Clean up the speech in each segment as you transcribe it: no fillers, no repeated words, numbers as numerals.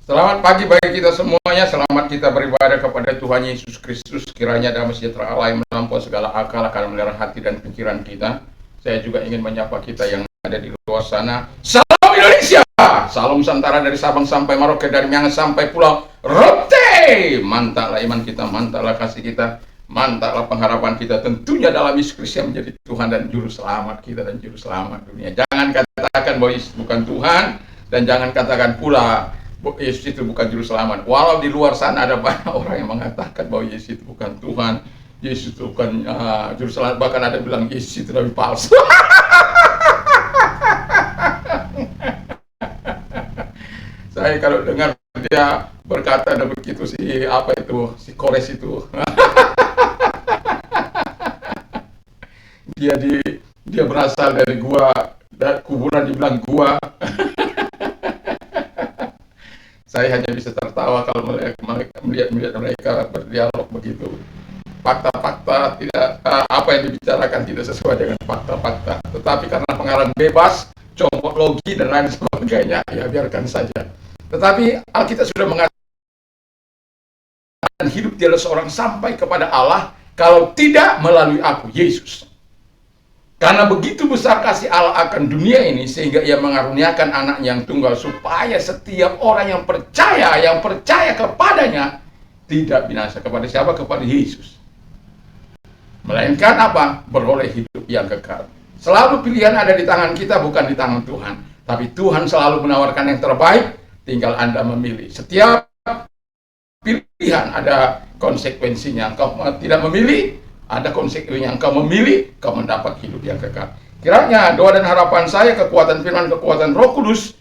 Selamat pagi bagi kita semuanya. Selamat kita beribadah kepada Tuhan Yesus Kristus. Kiranya damai sejahtera Allah yang melampaui segala akal akan memelihara hati dan pikiran kita. Saya juga ingin menyapa kita yang ada di luar sana. Salam Indonesia, salam Nusantara dari Sabang sampai Merauke, dari Miangas sampai Pulau Rote. Mantaplah iman kita, mantaplah kasih kita, mantaplah pengharapan kita. Tentunya dalam Yesus Kristus yang menjadi Tuhan dan Juru Selamat kita dan Juru Selamat dunia. Jangan katakan bahwa Yesus bukan Tuhan, dan jangan katakan pula Yesus itu bukan Juru Selamat. Walau di luar sana ada banyak orang yang mengatakan bahwa Yesus itu bukan Tuhan, Yesus itu bukan Juru Selamat, bahkan ada bilang Yesus itu nabi palsu. Saya kalau dengar dia berkata ada begitu, si Kores itu, dia berasal dari gua, dan kuburan dibilang gua. Saya hanya bisa tertawa kalau melihat mereka berdialog begitu. Fakta-fakta tidak, apa yang dibicarakan tidak sesuai dengan fakta-fakta. Tetapi karena pengarang bebas, comot logi dan lain sebagainya, ya biarkan saja. Tetapi Alkitab sudah mengatakan hidup dia adalah seorang sampai kepada Allah kalau tidak melalui aku, Yesus. Karena begitu besar kasih Allah akan dunia ini, sehingga ia mengaruniakan anak yang tunggal, supaya setiap orang yang percaya kepadanya tidak binasa. Kepada siapa? Kepada Yesus. Melainkan apa? Beroleh hidup yang kekal. Selalu pilihan ada di tangan kita, bukan di tangan Tuhan. Tapi Tuhan selalu menawarkan yang terbaik, tinggal Anda memilih. Setiap pilihan ada konsekuensinya. Engkau tidak memilih, ada konsekuensinya. Engkau memilih, kau mendapat hidup yang kekal. Kiranya doa dan harapan saya, kekuatan firman, kekuatan Roh Kudus,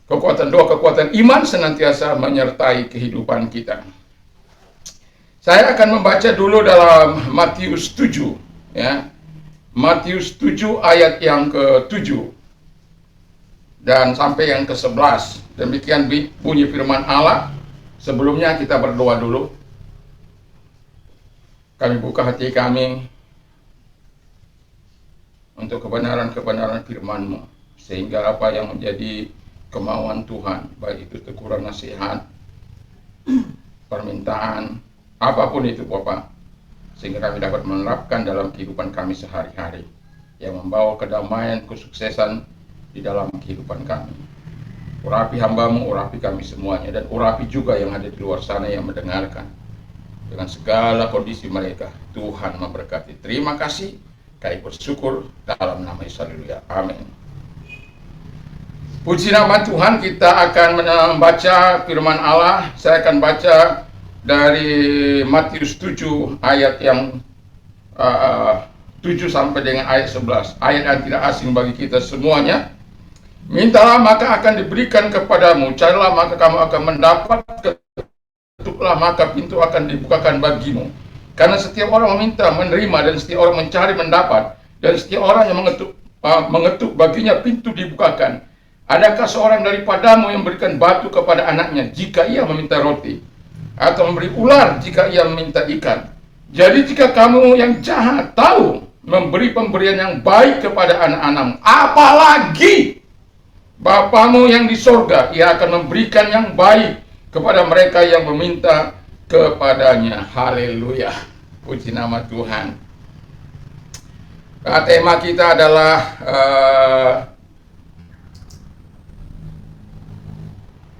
kekuatan doa, kekuatan iman senantiasa menyertai kehidupan kita. Saya akan membaca dulu dalam Matius 7, ya. Matius 7 ayat yang ke-7 dan sampai yang ke-11. Demikian bunyi firman Allah. Sebelumnya kita berdoa dulu. Kami buka hati kami untuk kebenaran-kebenaran firman-Mu, sehingga apa yang menjadi kemauan Tuhan, baik itu teguran, nasihat, permintaan, apapun itu Bapak, sehingga kami dapat menerapkan dalam kehidupan kami sehari-hari, yang membawa kedamaian, kesuksesan di dalam kehidupan kami. Urapi hamba-Mu, urapi kami semuanya, dan urapi juga yang ada di luar sana yang mendengarkan. Dengan segala kondisi mereka, Tuhan memberkati. Terima kasih, kami bersyukur dalam nama Yesus. Haleluya. Amin. Puji nama Tuhan, kita akan membaca firman Allah. Saya akan baca dari Matius 7 ayat yang 7 sampai dengan ayat 11. Ayat yang tidak asing bagi kita semuanya. Mintalah maka akan diberikan kepadamu, carilah maka kamu akan mendapat, ketuklah maka pintu akan dibukakan bagimu. Karena setiap orang meminta menerima, dan setiap orang mencari mendapat, dan setiap orang yang mengetuk baginya pintu dibukakan. Adakah seorang daripadamu yang memberikan batu kepada anaknya jika ia meminta roti, atau memberi ular jika ia meminta ikan? Jadi jika kamu yang jahat tahu memberi pemberian yang baik kepada anak-anakmu, apalagi Bapamu yang di sorga, ia akan memberikan yang baik kepada mereka yang meminta kepadanya. Haleluya. Puji nama Tuhan. Tema kita adalah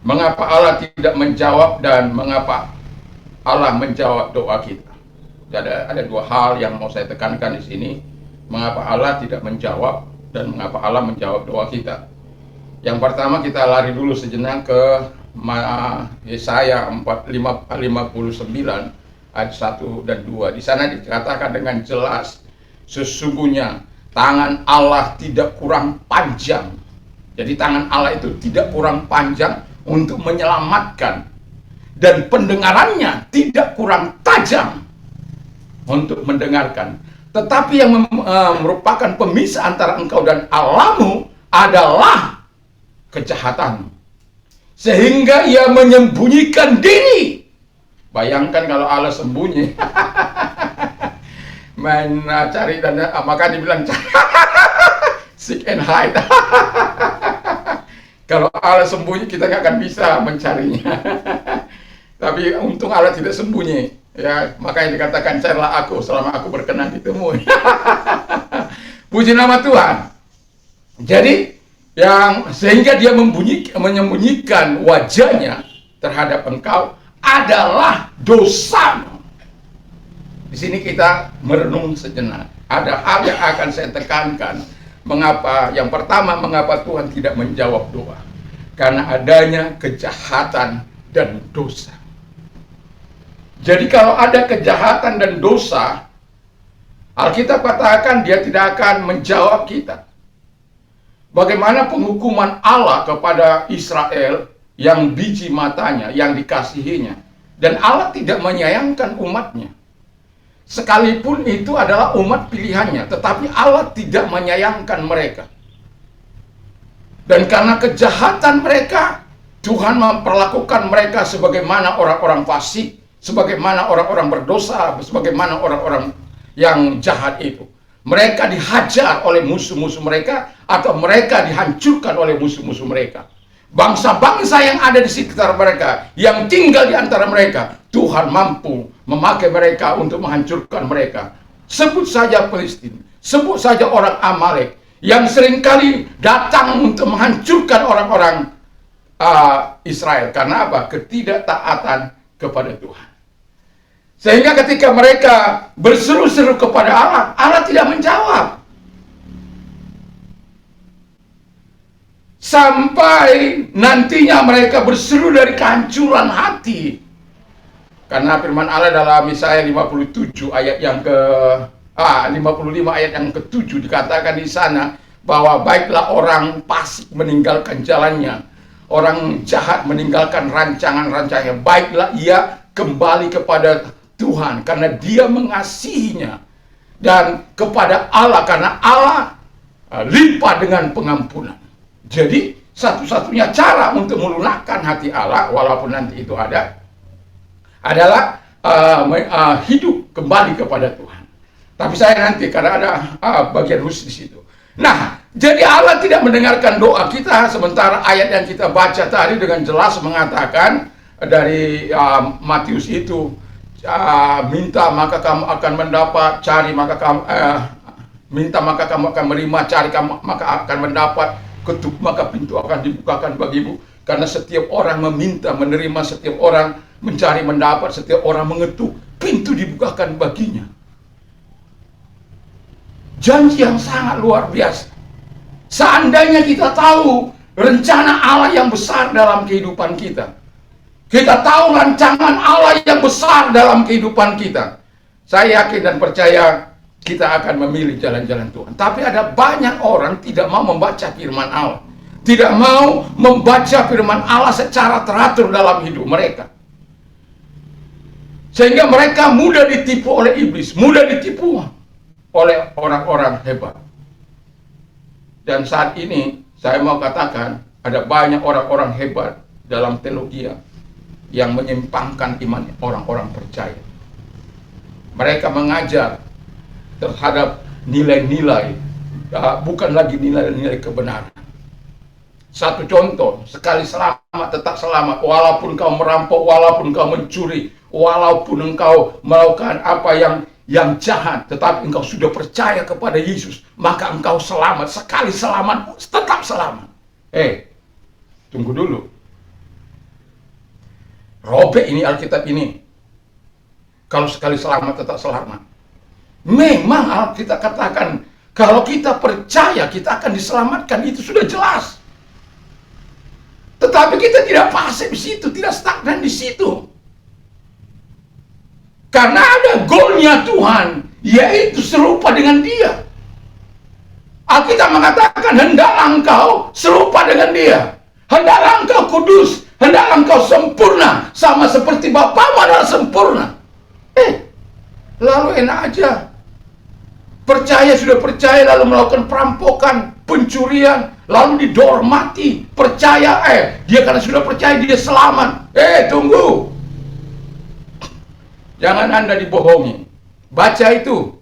mengapa Allah tidak menjawab dan mengapa Allah menjawab doa kita. Ada dua hal yang mau saya tekankan di sini. Mengapa Allah tidak menjawab dan mengapa Allah menjawab doa kita. Yang pertama, kita lari dulu sejenak ke Yesaya 59 ayat 1 dan 2. Di sana dikatakan dengan jelas, sesungguhnya tangan Allah tidak kurang panjang. Jadi tangan Allah itu tidak kurang panjang untuk menyelamatkan, dan pendengarannya tidak kurang tajam untuk mendengarkan. Tetapi yang merupakan pemisah antara engkau dan Allahmu adalah kejahatan, sehingga ia menyembunyikan diri. Bayangkan kalau Allah sembunyi. Main cari dan maka dibilang seek and hide. Kalau Allah sembunyi, kita nggak akan bisa mencarinya. Tapi untung Allah tidak sembunyi. Ya, makanya dikatakan carilah aku selama aku berkenan ditemui. Puji nama Tuhan. Jadi yang sehingga dia menyembunyikan wajahnya terhadap engkau adalah dosamu. Di sini kita merenung sejenak. Ada hal yang akan saya tekankan. Mengapa? Yang pertama, mengapa Tuhan tidak menjawab doa? Karena adanya kejahatan dan dosa. Jadi kalau ada kejahatan dan dosa, Alkitab katakan dia tidak akan menjawab kita. Bagaimana penghukuman Allah kepada Israel yang biji matanya, yang dikasihinya. Dan Allah tidak menyayangkan umatnya. Sekalipun itu adalah umat pilihannya, tetapi Allah tidak menyayangkan mereka. Dan karena kejahatan mereka, Tuhan memperlakukan mereka sebagaimana orang-orang fasik, sebagaimana orang-orang berdosa, sebagaimana orang-orang yang jahat itu. Mereka dihajar oleh musuh-musuh mereka, atau mereka dihancurkan oleh musuh-musuh mereka. Bangsa-bangsa yang ada di sekitar mereka, yang tinggal di antara mereka, Tuhan mampu memakai mereka untuk menghancurkan mereka. Sebut saja Palestina, sebut saja orang Amalek, yang seringkali datang untuk menghancurkan orang-orang Israel. Karena apa? Ketidaktaatan kepada Tuhan. Sehingga ketika mereka berseru-seru kepada Allah, Allah tidak menjawab. Sampai nantinya mereka berseru dari kehancuran hati. Karena firman Allah dalam Yesaya 57 ayat yang 55 ayat yang ke-7 dikatakan di sana bahwa baiklah orang fasik meninggalkan jalannya, orang jahat meninggalkan rancangan-rancangannya, baiklah ia kembali kepada Tuhan karena dia mengasihinya, dan kepada Allah karena Allah limpah dengan pengampunan. Jadi satu-satunya cara untuk melunakkan hati Allah, walaupun nanti itu ada, adalah hidup kembali kepada Tuhan. Tapi saya nanti karena ada bagian khusus di situ. Nah, jadi Allah tidak mendengarkan doa kita, sementara ayat yang kita baca tadi dengan jelas mengatakan dari Matius itu, minta maka kamu akan mendapat, cari maka kamu minta maka kamu akan menerima, cari kamu maka akan mendapat, ketuk maka pintu akan dibukakan bagimu. Karena setiap orang meminta menerima, setiap orang mencari mendapat, setiap orang mengetuk, pintu dibukakan baginya. Janji yang sangat luar biasa. Seandainya kita tahu rencana Allah yang besar dalam kehidupan kita, kita tahu rancangan Allah yang besar dalam kehidupan kita, saya yakin dan percaya kita akan memilih jalan-jalan Tuhan. Tapi ada banyak orang tidak mau membaca firman Allah, tidak mau membaca firman Allah secara teratur dalam hidup mereka, sehingga mereka mudah ditipu oleh iblis, mudah ditipu oleh orang-orang hebat. Dan saat ini saya mau katakan ada banyak orang-orang hebat dalam teologi yang menyimpangkan iman orang-orang percaya. Mereka mengajar terhadap nilai-nilai, bukan lagi nilai-nilai kebenaran. Satu contoh, sekali selamat tetap selamat, walaupun kau merampok, walaupun kau mencuri, walaupun engkau melakukan apa yang jahat, tetapi engkau sudah percaya kepada Yesus, maka engkau selamat. Sekali selamat, tetap selamat. Tunggu dulu. Robek ini Alkitab ini. Kalau sekali selamat, tetap selamat. Memang Alkitab katakan, kalau kita percaya, kita akan diselamatkan. Itu sudah jelas. Tetapi kita tidak pasif di situ, tidak stagnan di situ. Karena ada goalnya Tuhan, yaitu serupa dengan Dia. Alkitab mengatakan, hendaklah engkau serupa dengan Dia. Hendaklah engkau kudus, hendaklah engkau sempurna, sama seperti Bapamu adalah sempurna. Lalu enak aja. Percaya, sudah percaya, lalu melakukan perampokan, pencurian, lalu didorong mati. Percaya, dia karena sudah percaya, dia selamat. Tunggu. Jangan Anda dibohongi. Baca itu.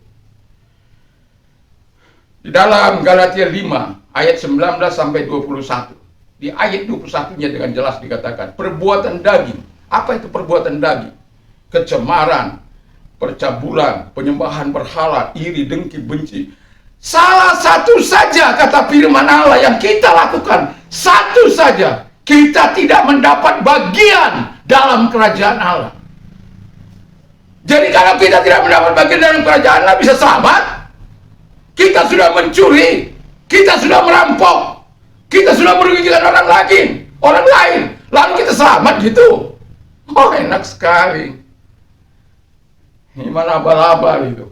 Di dalam Galatia 5 ayat 19 sampai 21. Di ayat 21-nya dengan jelas dikatakan, perbuatan daging. Apa itu perbuatan daging? Kecemaran, percabulan, penyembahan berhala, iri, dengki, benci. Salah satu saja kata firman Allah yang kita lakukan, satu saja, kita tidak mendapat bagian dalam kerajaan Allah. Jadi kalau kita tidak mendapat bagian dalam kerajaan Allah, bisa selamat? Kita sudah mencuri, kita sudah merampok, kita sudah merugikan orang lain, lalu kita selamat gitu? Oh, enak sekali. Iman abal-abal itu.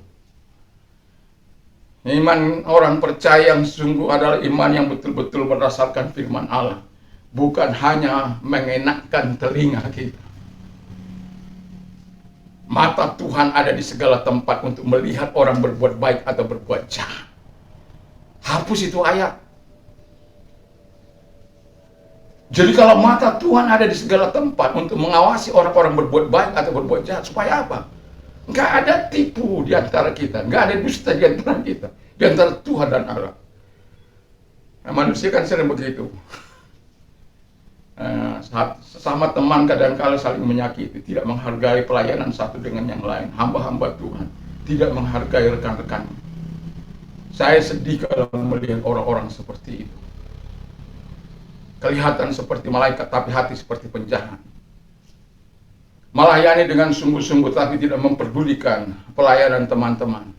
Iman orang percaya yang sungguh adalah iman yang betul-betul berdasarkan firman Allah, bukan hanya mengenakkan telinga kita. Mata Tuhan ada di segala tempat untuk melihat orang berbuat baik atau berbuat jahat. Hapus itu ayat. Jadi kalau mata Tuhan ada di segala tempat untuk mengawasi orang-orang berbuat baik atau berbuat jahat, supaya apa? Nggak ada tipu di antara kita, nggak ada dusta di antara kita, di antara Tuhan dan Allah. Nah, manusia kan sering begitu. Sesama teman kadang-kala saling menyakiti, tidak menghargai pelayanan satu dengan yang lain. Hamba-hamba Tuhan tidak menghargai rekan-rekannya. Saya sedih kalau melihat orang-orang seperti itu. Kelihatan seperti malaikat, tapi hati seperti penjahat. Melayani dengan sungguh-sungguh, tapi tidak memperdulikan pelayanan teman-teman.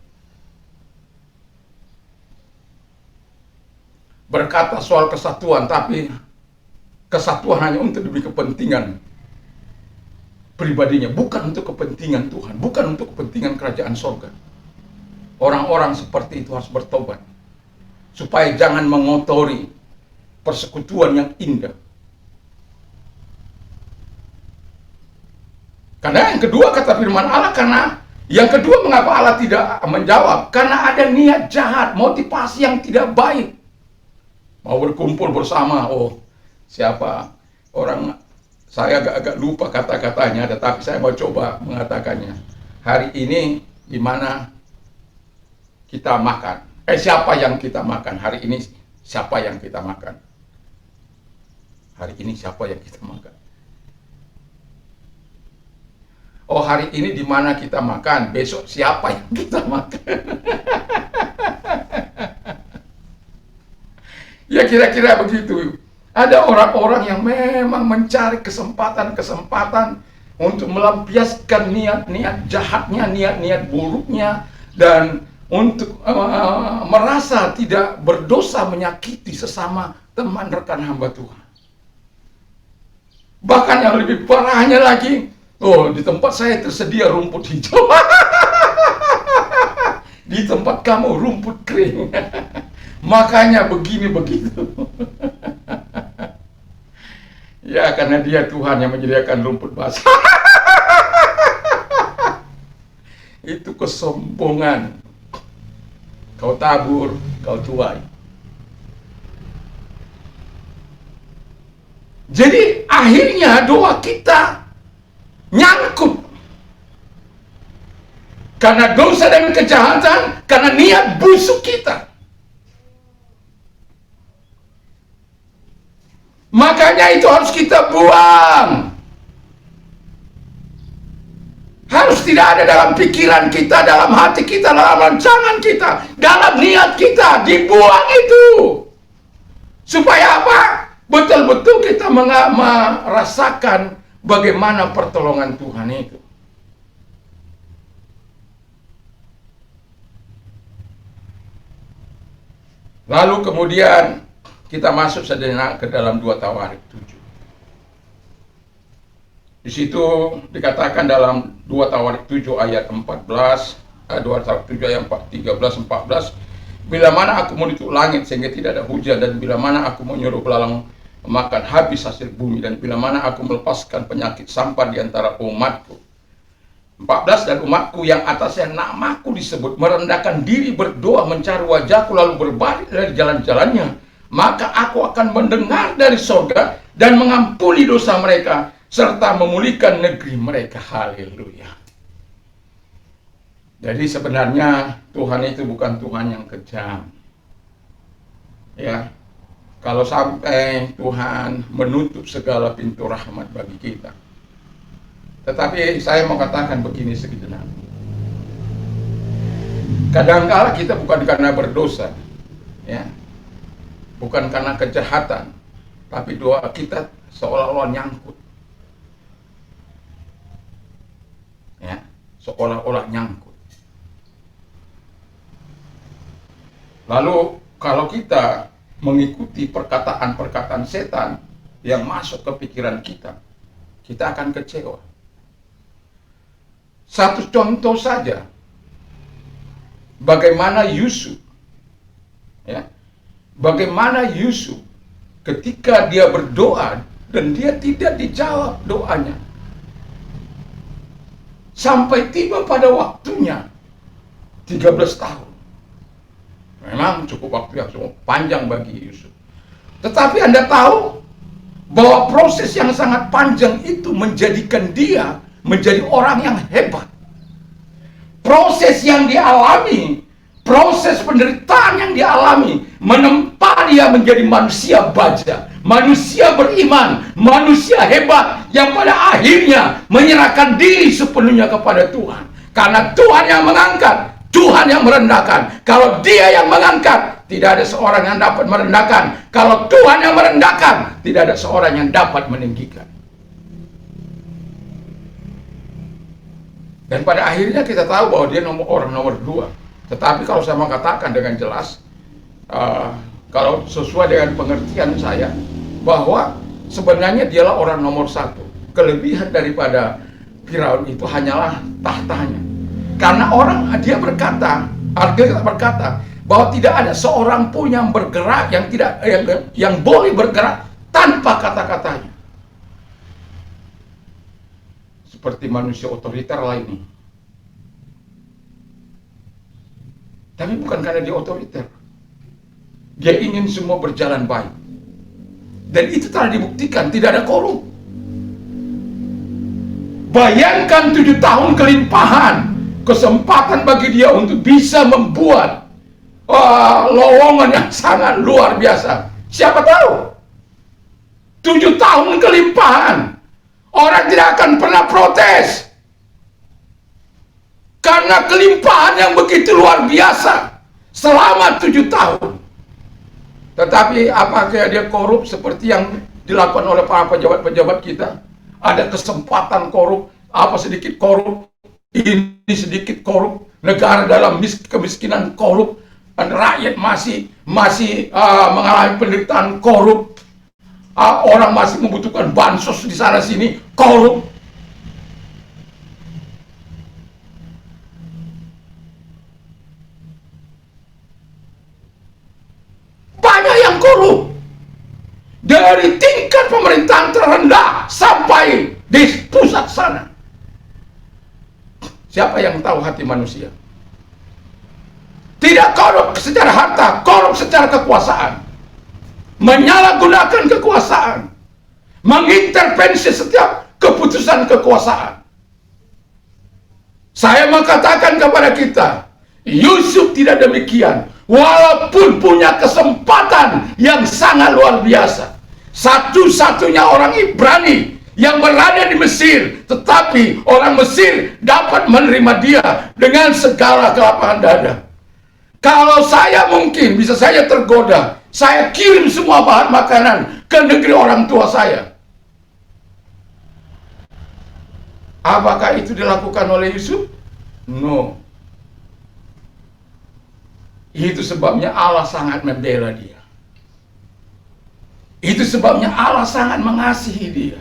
Berkata soal kesatuan, tapi kesatuan hanya untuk demi kepentingan pribadinya, bukan untuk kepentingan Tuhan, bukan untuk kepentingan kerajaan sorga. Orang-orang seperti itu harus bertobat, supaya jangan mengotori persekutuan yang indah. Karena yang kedua kata firman Allah, mengapa Allah tidak menjawab? Karena ada niat jahat, motivasi yang tidak baik. Mau berkumpul bersama, siapa orang, saya agak lupa kata-katanya, tetapi saya mau coba mengatakannya. Hari ini di mana kita makan? Siapa yang kita makan? Hari ini siapa yang kita makan? Hari ini siapa yang kita makan? Hari ini di mana kita makan, besok siapa yang kita makan? Ya kira-kira begitu. Ada orang-orang yang memang mencari kesempatan-kesempatan untuk melampiaskan niat-niat jahatnya, niat-niat buruknya, dan untuk merasa tidak berdosa menyakiti sesama teman rekan hamba Tuhan. Bahkan yang lebih parahnya lagi, di tempat saya tersedia rumput hijau. Di tempat kamu rumput kering. Makanya begini begitu. Ya, karena dia Tuhan yang menyediakan rumput basah. Itu kesombongan. Kau tabur, kau tuai. Jadi akhirnya doa kita nyangkut. Karena dosa dan kejahatan, karena niat busuk kita. Makanya itu harus kita buang. Harus tidak ada dalam pikiran kita, dalam hati kita, dalam rancangan kita, dalam niat kita. Dibuang itu. Supaya apa? Betul-betul kita merasakan bagaimana pertolongan Tuhan itu. Lalu kemudian kita masuk sejenak ke dalam 2 Tawarik 7. Di situ dikatakan dalam 2 Tawarik 7 ayat 14, 2 Tawarik 7 ayat 13, 14, bila mana aku menutup langit sehingga tidak ada hujan, dan bila mana aku menyuruh belalang memakan habis hasil bumi, dan bila mana aku melepaskan penyakit sampar di antara umatku. 14, dan umatku yang atasnya namaku disebut merendahkan diri, berdoa, mencari wajahku, lalu berbalik dari jalan-jalannya, maka aku akan mendengar dari sorga dan mengampuni dosa mereka serta memulihkan negeri mereka. Haleluya. Jadi sebenarnya Tuhan itu bukan Tuhan yang kejam. Ya. kalau sampai Tuhan menutup segala pintu rahmat bagi kita. Tetapi saya mau katakan begini sejenak. Kadangkala kita bukan karena berdosa, ya, bukan karena kejahatan, tapi doa kita seolah-olah nyangkut, ya, seolah-olah nyangkut. Lalu kalau kita mengikuti perkataan-perkataan setan yang masuk ke pikiran kita, kita akan kecewa. Satu contoh saja, bagaimana Yusuf, ya, bagaimana Yusuf ketika dia berdoa dan dia tidak dijawab doanya, sampai tiba pada waktunya 13 tahun. Memang cukup waktu yang cukup panjang bagi Yusuf. Tetapi Anda tahu bahwa proses yang sangat panjang itu menjadikan dia menjadi orang yang hebat. Proses yang dialami, proses penderitaan yang dialami, menempa dia menjadi manusia baja, manusia beriman, manusia hebat yang pada akhirnya menyerahkan diri sepenuhnya kepada Tuhan. Karena Tuhan yang mengangkat, Tuhan yang merendahkan. Kalau dia yang mengangkat, tidak ada seorang yang dapat merendahkan. Kalau Tuhan yang merendahkan, tidak ada seorang yang dapat meninggikan. Dan pada akhirnya kita tahu bahwa dia orang nomor 2. Tetapi kalau saya mau katakan dengan jelas, kalau sesuai dengan pengertian saya, bahwa sebenarnya dialah orang nomor 1. Kelebihan daripada Firaun itu hanyalah tahtanya. Karena dia berkata, Alkitab berkata bahwa tidak ada seorang pun yang bergerak, yang boleh bergerak tanpa kata-katanya. Seperti manusia otoriter lainnya. Tapi bukan karena dia otoriter. Dia ingin semua berjalan baik. Dan itu telah dibuktikan, tidak ada korup. Bayangkan 7 tahun kelimpahan, kesempatan bagi dia untuk bisa membuat lowongan yang sangat luar biasa. Siapa tahu 7 tahun kelimpahan, orang tidak akan pernah protes karena kelimpahan yang begitu luar biasa selama 7 tahun. Tetapi apakah dia korup seperti yang dilakukan oleh para pejabat-pejabat kita? Ada kesempatan korup, apa sedikit korup, ini sedikit korup, negara dalam kemiskinan korup, dan rakyat masih mengalami penderitaan korup, orang masih membutuhkan bansos di sana sini korup. Banyak yang korup dari tingkat pemerintahan terendah sampai di pusat sana. Siapa yang tahu hati manusia? Tidak korup secara harta, korup secara kekuasaan. Menyalahgunakan kekuasaan. Mengintervensi setiap keputusan kekuasaan. Saya mengatakan kepada kita, Yusuf tidak demikian. Walaupun punya kesempatan yang sangat luar biasa. Satu-satunya orang Ibrani yang berada di Mesir, tetapi orang Mesir dapat menerima dia dengan segala kelapangan dada. Kalau saya mungkin bisa saja tergoda, saya kirim semua bahan makanan ke negeri orang tua saya. Apakah itu dilakukan oleh Yusuf? No. Itu sebabnya Allah sangat membela dia. Itu sebabnya Allah sangat mengasihi dia.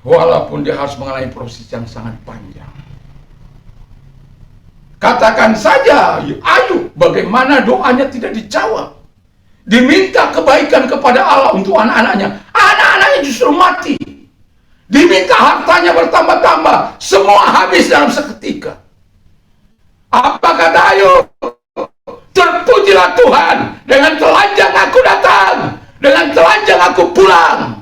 Walaupun dia harus mengalami proses yang sangat panjang. Katakan saja, Ayub, bagaimana doanya tidak dijawab. Diminta kebaikan kepada Allah untuk anak-anaknya. Anak-anaknya justru mati. Diminta hartanya bertambah-tambah. Semua habis dalam seketika. Apa kata Ayub? Terpujilah Tuhan. Dengan telanjang aku datang. Dengan telanjang aku pulang.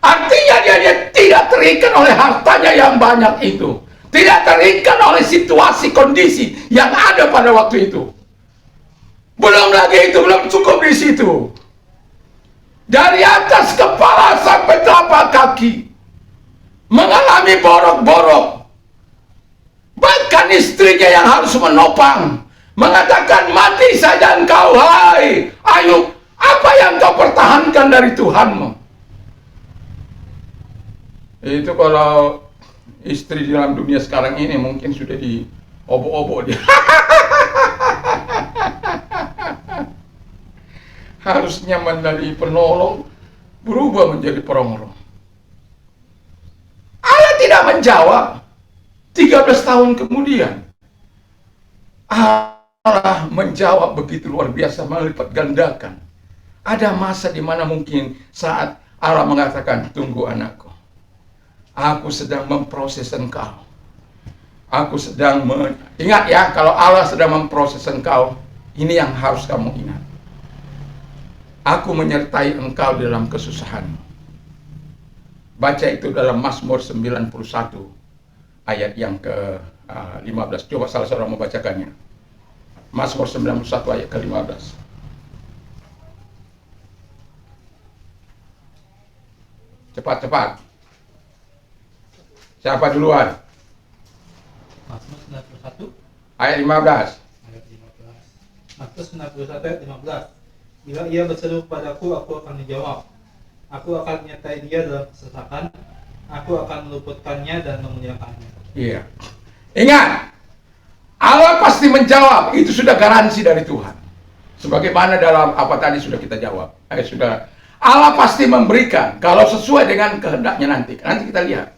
Artinya dia tidak terikat oleh hartanya yang banyak itu. Tidak terikat oleh situasi kondisi yang ada pada waktu itu. Belum lagi itu, belum cukup di situ. Dari atas kepala sampai telapak kaki mengalami borok-borok. Bahkan istrinya yang harus menopang mengatakan, mati saja engkau, hai Ayub, apa yang kau pertahankan dari Tuhanmu? Itu kalau istri di dalam dunia sekarang ini mungkin sudah di obok-obok dia. Harusnya menjadi penolong berubah menjadi perongrong. Allah tidak menjawab. 13 tahun kemudian Allah menjawab begitu luar biasa, melipat gandakan. Ada masa di mana mungkin saat Allah mengatakan, tunggu anakku, aku sedang memproses engkau. Aku sedang ingat ya, kalau Allah sedang memproses engkau, ini yang harus kamu ingat. Aku menyertai engkau dalam kesusahanmu. Baca itu dalam Mazmur 91 ayat yang ke-15. Coba salah seorang membacakannya. Mazmur 91 ayat ke-15. Cepat-cepat. Siapa duluan? Mazmur 91 Ayat 15. ayat 15. Mazmur 91 ayat 15. Bila ia berseru padaku, aku akan menjawab. Aku akan menyertai dia dalam kesesakan. Aku akan meluputkannya dan memuliakannya. Iya. Ingat, Allah pasti menjawab. Itu sudah garansi dari Tuhan. Sebagaimana dalam apa tadi sudah kita jawab. Allah pasti memberikan kalau sesuai dengan kehendaknya nanti. Nanti kita lihat.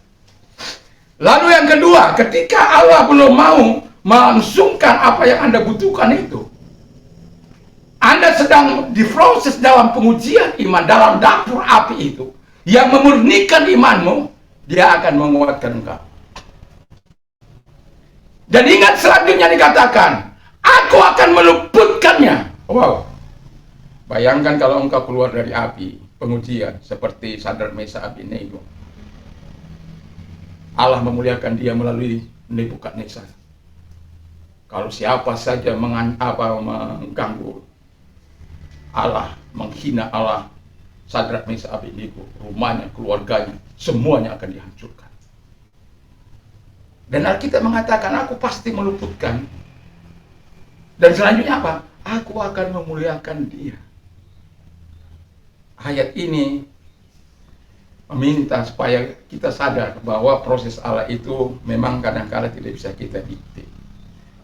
Lalu yang kedua, ketika Allah belum mau melangsungkan apa yang Anda butuhkan itu, Anda sedang diproses dalam pengujian iman, dalam dapur api itu, yang memurnikan imanmu, dia akan menguatkan engkau. Dan ingat selanjutnya dikatakan, aku akan meluputkannya. Wow. Bayangkan kalau engkau keluar dari api, pengujian, seperti Sadrak Mesak Abednego. Allah memuliakan dia melalui Nebukadnezar. Kalau siapa saja mengganggu Allah, menghina Allah, Sadrak Mesak Abednego, rumahnya, keluarganya, semuanya akan dihancurkan. Dan Alkitab mengatakan, aku pasti meluputkan. Dan selanjutnya apa? Aku akan memuliakan dia. Ayat ini meminta supaya kita sadar bahwa proses Allah itu memang kadang-kadang tidak bisa kita dikte.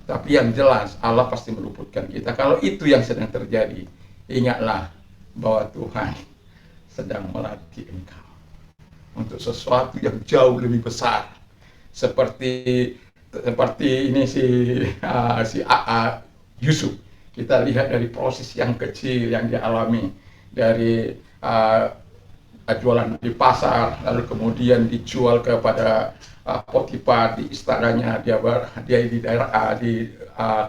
Tapi yang jelas Allah pasti meluputkan kita. Kalau itu yang sedang terjadi, ingatlah bahwa Tuhan sedang melatih engkau untuk sesuatu yang jauh lebih besar. Seperti ini si Yusuf. Kita lihat dari proses yang kecil yang dia alami, dari jualan di pasar, lalu kemudian dijual kepada Potifar di istananya, dia di daerah di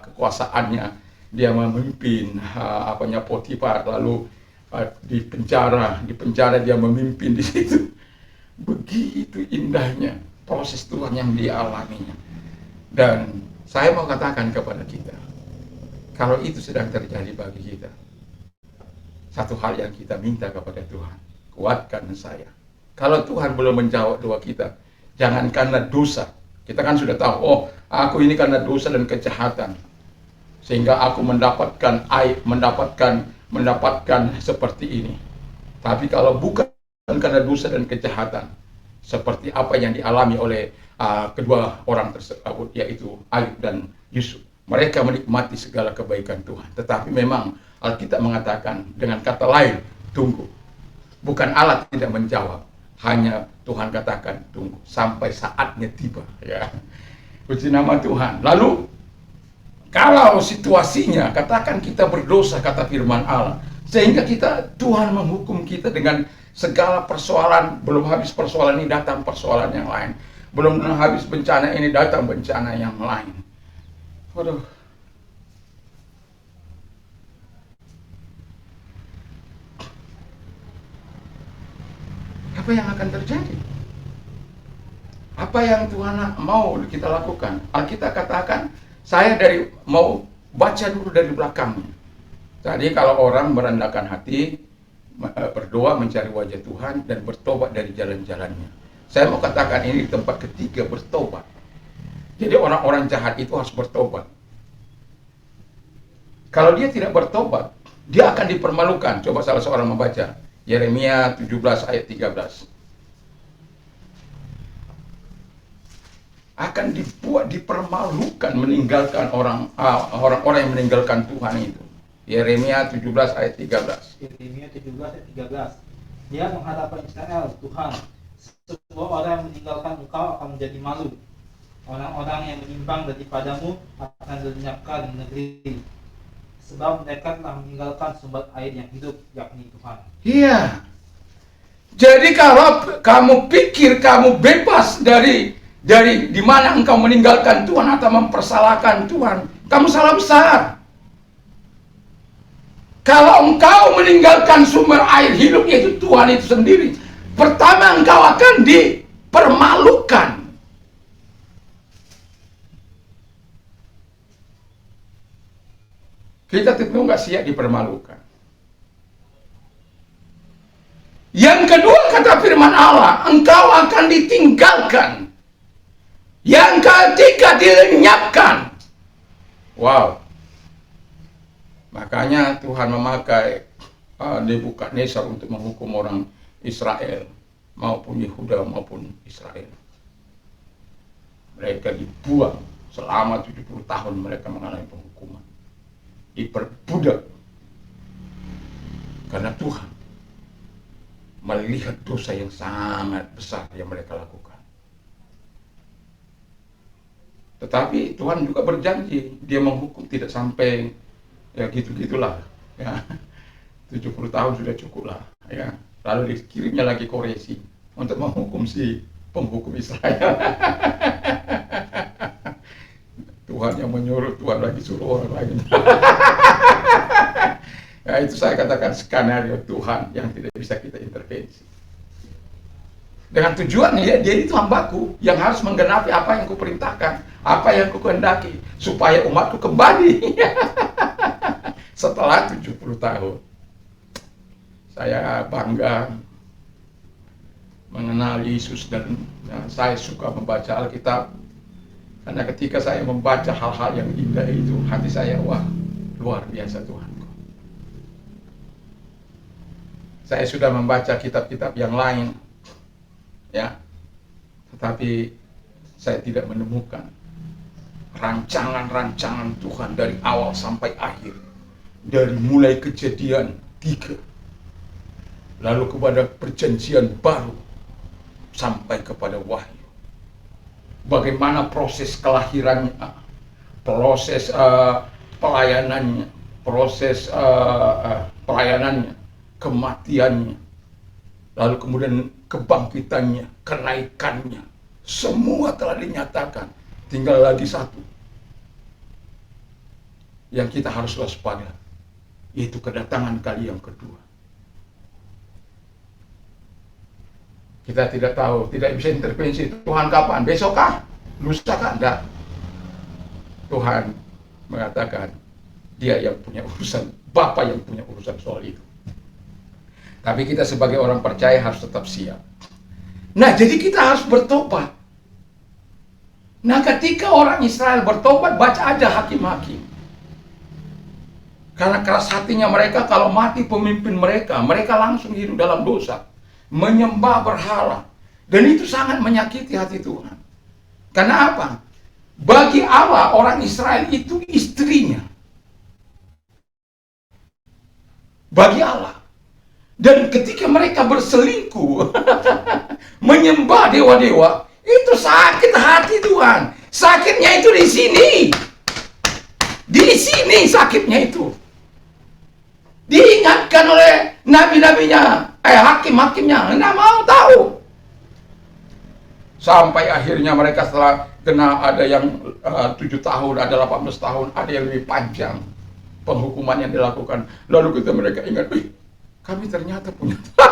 kekuasaannya, dia memimpin Potifar, lalu di penjara dia memimpin di situ. Begitu indahnya proses Tuhan yang dia alaminya. Dan saya mau katakan kepada kita, kalau itu sedang terjadi bagi kita, satu hal yang kita minta kepada Tuhan, kuatkan saya. Kalau Tuhan belum menjawab doa kita, jangan karena dosa. Kita kan sudah tahu, oh aku ini karena dosa dan kejahatan, sehingga aku mendapatkan aib, mendapatkan seperti ini. Tapi kalau bukan karena dosa dan kejahatan, seperti apa yang dialami oleh kedua orang tersebut, yaitu Ayub dan Yusuf. Mereka menikmati segala kebaikan Tuhan. Tetapi memang Alkitab mengatakan dengan kata lain, tunggu. Bukan Allah tidak menjawab, hanya Tuhan katakan tunggu sampai saatnya tiba. Ya, puji nama Tuhan. Lalu kalau situasinya, katakan kita berdosa, kata firman Allah, sehingga Tuhan menghukum kita dengan segala persoalan. Belum habis persoalan ini, datang persoalan yang lain. Belum habis bencana ini, datang bencana yang lain. Waduh. Apa yang akan terjadi? Apa yang Tuhan mau kita lakukan? Alkitab katakan, saya mau baca dulu dari belakangnya. Jadi kalau orang merendahkan hati, berdoa mencari wajah Tuhan dan bertobat dari jalan-jalannya. Saya mau katakan ini di tempat ketiga, bertobat. Jadi orang-orang jahat itu harus bertobat. Kalau dia tidak bertobat, dia akan dipermalukan. Coba salah seorang membaca Yeremia 17 ayat 13. Akan dipermalukan meninggalkan orang-orang yang meninggalkan Tuhan itu. Yeremia 17 ayat 13. Yeremia 17 ayat 13. Dia menghadapkan Israel, Tuhan, semua orang yang meninggalkan engkau akan menjadi malu. Orang-orang yang menyimpang daripadamu akan dilenyapkan di negeri. Sebab mereka telah meninggalkan sumber air yang hidup, yakni Tuhan. Iya. Jadi kalau kamu pikir kamu bebas dari di mana engkau meninggalkan Tuhan atau mempersalahkan Tuhan, kamu salah besar. Kalau engkau meninggalkan sumber air hidup yaitu Tuhan itu sendiri, pertama engkau akan dipermalukan. Kita tentu nggak siap dipermalukan. Yang kedua kata firman Allah, engkau akan ditinggalkan. Yang ketiga dilenyapkan. Wow. Makanya Tuhan memakai Nebukadnezar untuk menghukum orang Israel, maupun Yehuda maupun Israel. Mereka dibuang selama 70 tahun mereka mengalami penghukuman. Diperbudak. Karena Tuhan melihat dosa yang sangat besar yang mereka lakukan. Tetapi Tuhan juga berjanji, dia menghukum tidak sampai ya gitu-gitulah ya. 70 tahun sudah cukup lah ya. Lalu dikirimnya lagi Koresi untuk menghukum si penghukum Israel. Tuhan yang menyuruh, Tuhan lagi suruh orang lain. Ya, itu saya katakan skenario Tuhan yang tidak bisa kita intervensi. Dengan tujuan dia itu hambaku yang harus menggenapi apa yang kuperintahkan, apa yang kukehendaki, supaya umatku kembali. Setelah 70 tahun. Saya bangga mengenal Yesus dan saya suka membaca Alkitab. Karena ketika saya membaca hal-hal yang indah itu, hati saya, wah, luar biasa Tuhanku. Saya sudah membaca kitab-kitab yang lain, ya, tetapi saya tidak menemukan rancangan-rancangan Tuhan dari awal sampai akhir, dari mulai Kejadian 3 lalu kepada perjanjian baru sampai kepada Wahyu. Bagaimana proses kelahirannya, proses pelayanannya, proses pelayanannya, kematiannya, lalu kemudian kebangkitannya, kenaikannya, semua telah dinyatakan. Tinggal lagi satu yang kita harus waspada, yaitu kedatangan kali yang kedua. Kita tidak tahu, tidak bisa intervensi. Tuhan kapan? Besokkah? Lusakah? Enggak. Tuhan mengatakan dia yang punya urusan, Bapa yang punya urusan soal itu. Tapi kita sebagai orang percaya harus tetap siap. Nah, jadi kita harus bertobat. Nah, ketika orang Israel bertobat, baca aja Hakim-Hakim. Karena keras hatinya mereka, kalau mati pemimpin mereka, mereka langsung hidup dalam dosa, menyembah berhala. Dan itu sangat menyakiti hati Tuhan. Karena apa? Bagi Allah, orang Israel itu istrinya. Bagi Allah. Dan ketika mereka berselingkuh, menyembah dewa-dewa, itu sakit hati Tuhan. Sakitnya itu di sini. Di sini sakitnya itu. Diingatkan oleh nabi-nabinya, hakim-hakimnya, nggak mau tahu. Sampai akhirnya mereka setelah kena, ada yang 7 tahun, ada 18 tahun, ada yang lebih panjang penghukuman yang dilakukan. Lalu mereka ingat, kami ternyata punya Tuhan.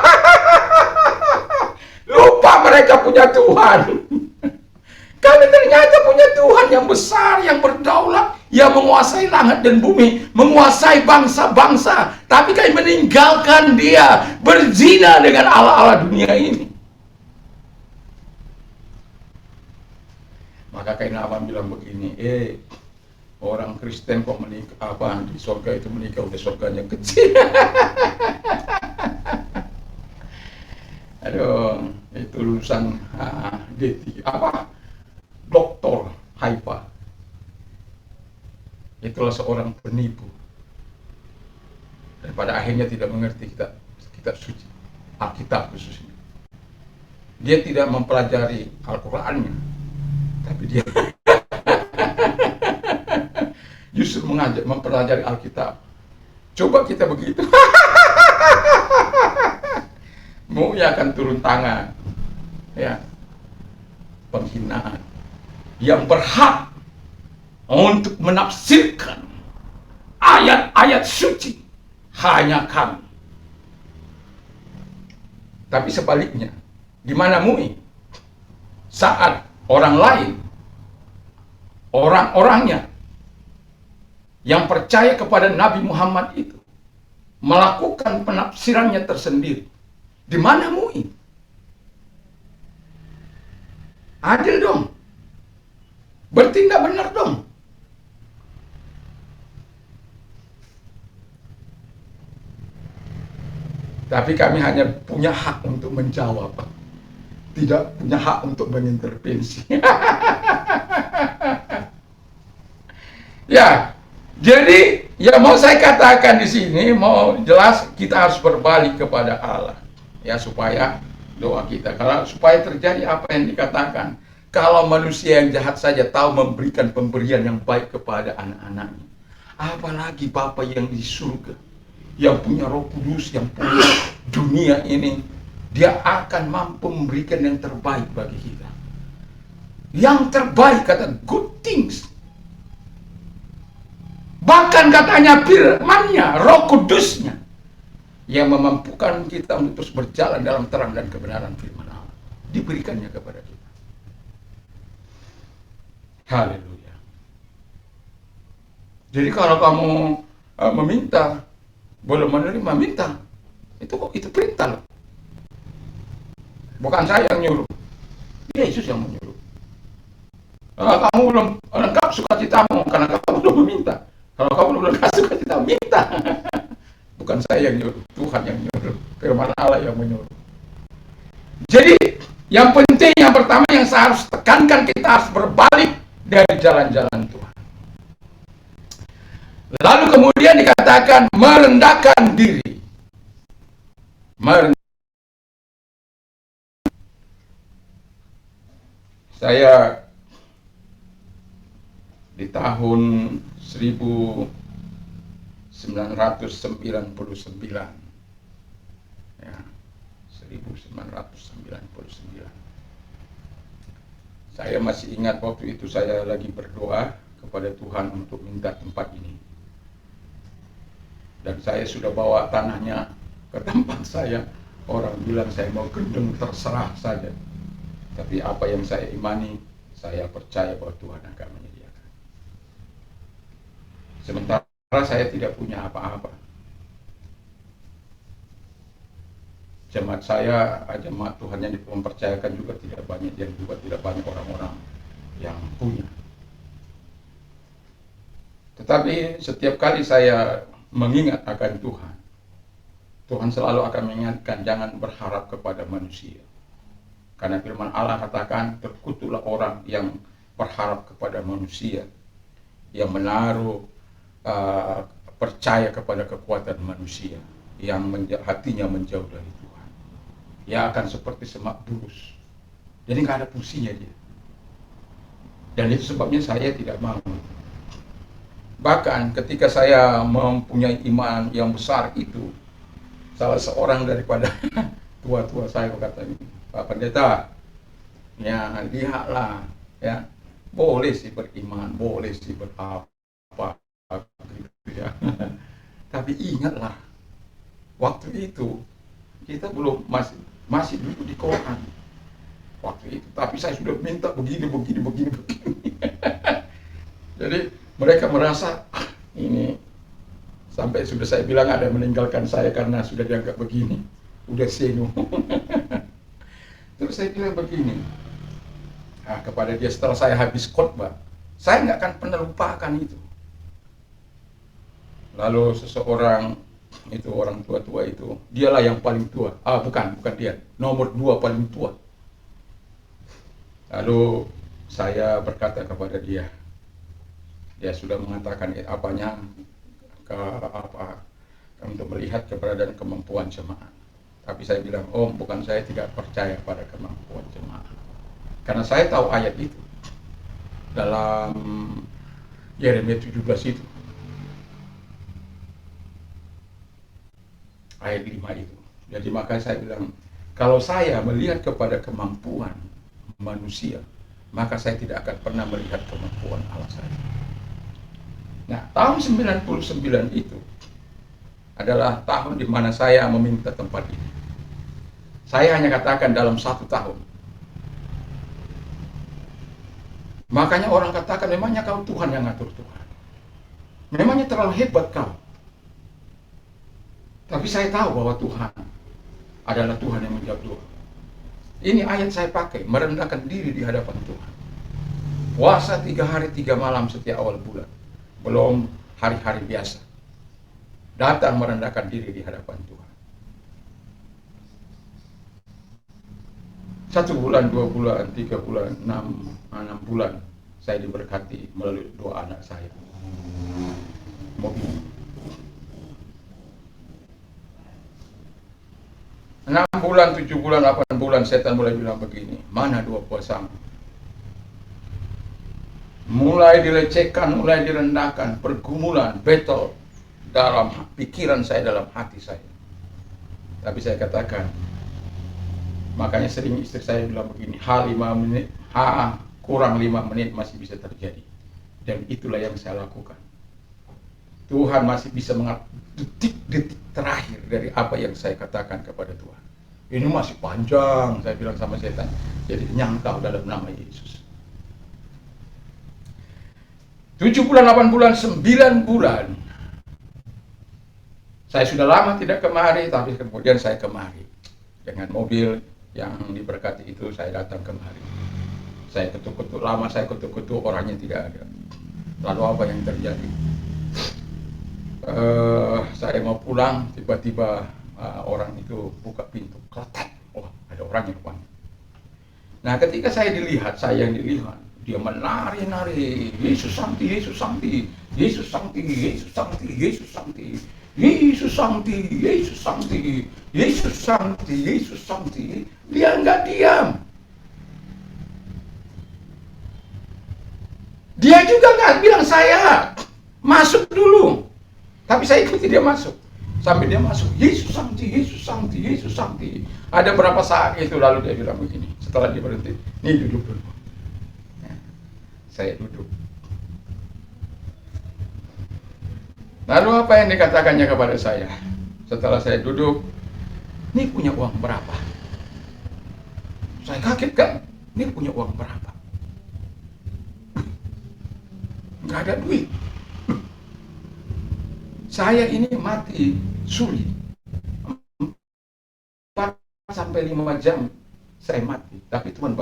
Lupa mereka punya Tuhan. kami ternyata punya Tuhan yang besar, yang berdaulat, yang menguasai langit dan bumi, menguasai bangsa-bangsa. Tapi kami meninggalkan Dia, berzina dengan Allah-Allah dunia ini. Maka Kainaman bilang begini, orang Kristen kok menikah di surga itu menikah udah surganya kecil. Aduh, itu lulusan D3 doktor Haifa. Itulah seorang penipu. Dan pada akhirnya tidak mengerti kitab suci, Alkitab khususnya. Dia tidak mempelajari Al-Qur'annya, tapi dia justru mempelajari Alkitab. Coba kita begitu. Maunya akan turun tangan, ya, penghinaan yang berhak untuk menafsirkan ayat-ayat suci hanya kami. Tapi sebaliknya, di mana MUI saat orang lain, orang-orangnya yang percaya kepada Nabi Muhammad itu melakukan penafsirannya tersendiri. Di mana MUI? Adil dong. Bertindak benar dong. Tapi kami hanya punya hak untuk menjawab, tidak punya hak untuk mengintervensi. Ya, jadi yang mau saya katakan di sini, mau jelas kita harus berbalik kepada Allah. Ya, supaya doa kita, supaya terjadi apa yang dikatakan. Kalau manusia yang jahat saja tahu memberikan pemberian yang baik kepada anak-anaknya, apalagi Bapa yang di surga, yang punya Roh Kudus, yang punya dunia ini, Dia akan mampu memberikan yang terbaik bagi kita. Yang terbaik, kata good things. Bahkan katanya firman-Nya, Roh Kudusnya, yang memampukan kita untuk terus berjalan dalam terang dan kebenaran firman Allah, diberikannya kepada kita. Haleluya. Jadi kalau kamu meminta, boleh menerima, minta. Itu perintah loh. Bukan saya yang nyuruh. Yesus yang menyuruh. Kamu belum lengkap sukacitamu karena kamu belum meminta. Kalau kamu belum lengkap sukacitamu, minta. Bukan saya yang nyuruh, Tuhan yang nyuruh, firman Allah yang menyuruh. Jadi yang penting, yang pertama yang saya harus tekankan, kita harus berbalik dari jalan-jalan Tuhan. Lalu kemudian dikatakan merendahkan diri. Saya di tahun 1999, ya, 1999. Saya masih ingat waktu itu saya lagi berdoa kepada Tuhan untuk minta tempat ini. Dan saya sudah bawa tanahnya ke tempat saya. Orang bilang saya mau gendeng, terserah saja. Tapi apa yang saya imani, saya percaya bahwa Tuhan akan menyediakan. Sementara saya tidak punya apa-apa. Jemaat saya, jemaat Tuhan yang mempercayakan juga tidak banyak, dan juga tidak banyak orang-orang yang punya. Tetapi setiap kali saya mengingat akan Tuhan, Tuhan selalu akan mengingatkan jangan berharap kepada manusia. Karena firman Allah katakan terkutuklah orang yang berharap kepada manusia, yang menaruh percaya kepada kekuatan manusia, yang hatinya menjauh dari Tuhan. Dia akan seperti semak bulus, jadi nggak ada fungsinya dia. Dan itu sebabnya saya tidak mau. Bahkan ketika saya mempunyai iman yang besar itu, salah seorang daripada tua-tua saya berkata, Pak Pendeta, ya lihatlah, ya boleh sih beriman, boleh sih berapa, gitu ya. Tapi ingatlah, waktu itu kita belum masih duduk di Quran. waktu itu. Tapi saya sudah minta begini. Jadi mereka merasa ini sampai sudah saya bilang ada meninggalkan saya karena sudah dianggap begini, udah seno. Terus saya bilang begini kepada dia setelah saya habis khotbah, saya nggak akan pernah lupakan itu. Lalu seseorang itu, orang tua itu, dialah yang paling tua. Bukan dia, nomor 2 paling tua. Lalu saya berkata kepada dia sudah mengatakan apanya untuk melihat keberadaan kemampuan jemaat. Tapi saya bilang, bukan, saya tidak percaya pada kemampuan jemaat. Karena saya tahu ayat itu dalam Yeremia 17 itu. Ayat 5 itu. Jadi makanya saya bilang, kalau saya melihat kepada kemampuan manusia, maka saya tidak akan pernah melihat kemampuan Allah saya. Nah, tahun 99 itu adalah tahun di mana saya meminta tempat ini. Saya hanya katakan dalam 1 tahun. Makanya orang katakan, memangnya kau Tuhan yang ngatur Tuhan. Memangnya terlalu hebat kau. Tapi saya tahu bahwa Tuhan adalah Tuhan yang menjawab doa. Ini ayat saya pakai, merendahkan diri di hadapan Tuhan. Puasa 3 hari 3 malam setiap awal bulan. Belum hari-hari biasa. Datang merendahkan diri di hadapan Tuhan. 1 bulan, 2 bulan, 3 bulan, 6 bulan saya diberkati melalui doa anak saya. Mobil. 6 bulan, 7 bulan, 8 bulan setan mulai bilang begini, mana doa puasamu? Mulai dilecehkan, mulai direndahkan, pergumulan, battle dalam pikiran saya, dalam hati saya. Tapi saya katakan, makanya sering istri saya bilang begini, kurang 5 menit masih bisa terjadi. Dan itulah yang saya lakukan. Tuhan masih bisa mengatur detik-detik terakhir dari apa yang saya katakan kepada Tuhan. Ini masih panjang, saya bilang sama setan. Jadi nyangkau dalam nama Yesus. 7 bulan, 8 bulan, 9 bulan. Saya sudah lama tidak kemari, tapi kemudian saya kemari. Dengan mobil yang diberkati itu saya datang kemari. Saya ketuk-ketuk, lama saya ketuk-ketuk, orangnya tidak ada. Lalu apa yang terjadi? Saya mau pulang, tiba-tiba orang itu buka pintu, kletek. Ada orang yang rupanya. Nah, ketika saya yang dilihat, dia menari-nari, Yesus Sancti, Yesus Sancti, Yesus Sancti, Yesus Sancti, Yesus Sancti, Yesus Sancti, Yesus Sancti, Yesus Sancti, Yesus Sancti. Dia nggak diam. Dia juga nggak bilang saya masuk dulu. Tapi saya ikuti dia masuk. Sampai dia masuk, Yesus Sancti, Yesus Sancti, Yesus Sancti. Ada berapa saat itu lalu dia bilang begini. Setelah dia berhenti, nih duduk dulu. Ya, saya duduk. Lalu apa yang dikatakannya kepada saya? Setelah saya duduk, ini punya uang berapa? Saya kaget kan, ini punya uang berapa? Nggak ada duit. Saya ini mati suri 4 sampai 5 jam saya mati, tapi Tuhan